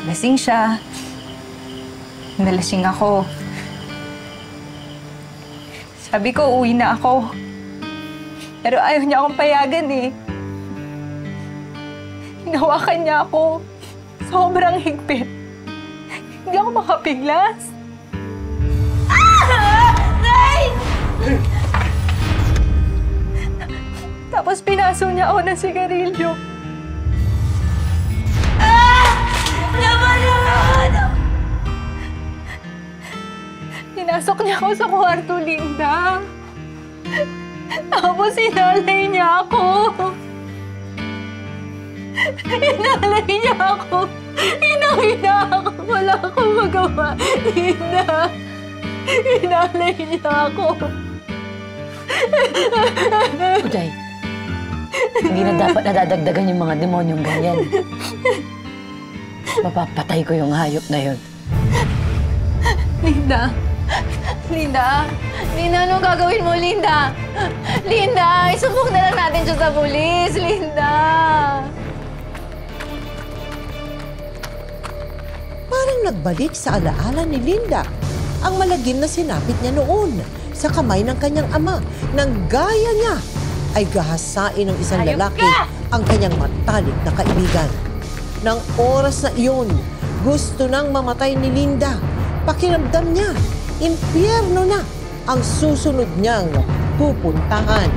Lasing siya. Nalasing ako. Sabi ko, uwi na ako. Pero ayaw niya akong payagan eh. Hinawakan niya ako. Sobrang higpit. Hindi ako makapiglas. Nay! Tapos pinaso niya ako ng sigarilyo. Pinasok niya ako sa kwarto, Linda. Tapos sinalay niya ako. Hinalay niya ako. Hinahina ako. Wala akong magawa, Linda. Hinalay niya ako. Uday, hindi na dapat nadadagdagan yung mga demonyong ganyan. Mapapatay ko yung hayop na yun. Linda! Linda! Linda, ano gagawin mo, Linda? Linda! Isubok na lang natin siya sa pulis, Linda! Parang nagbalik sa alaala ni Linda ang malagim na sinapit niya noon sa kamay ng kanyang ama nang gaya niya ay gahasain ng isang lalaki ang kanyang matalik na kaibigan. Nang oras na iyon, gusto nang mamatay ni Linda. Pakiramdam niya, impyerno na ang susunod niyang pupuntahan.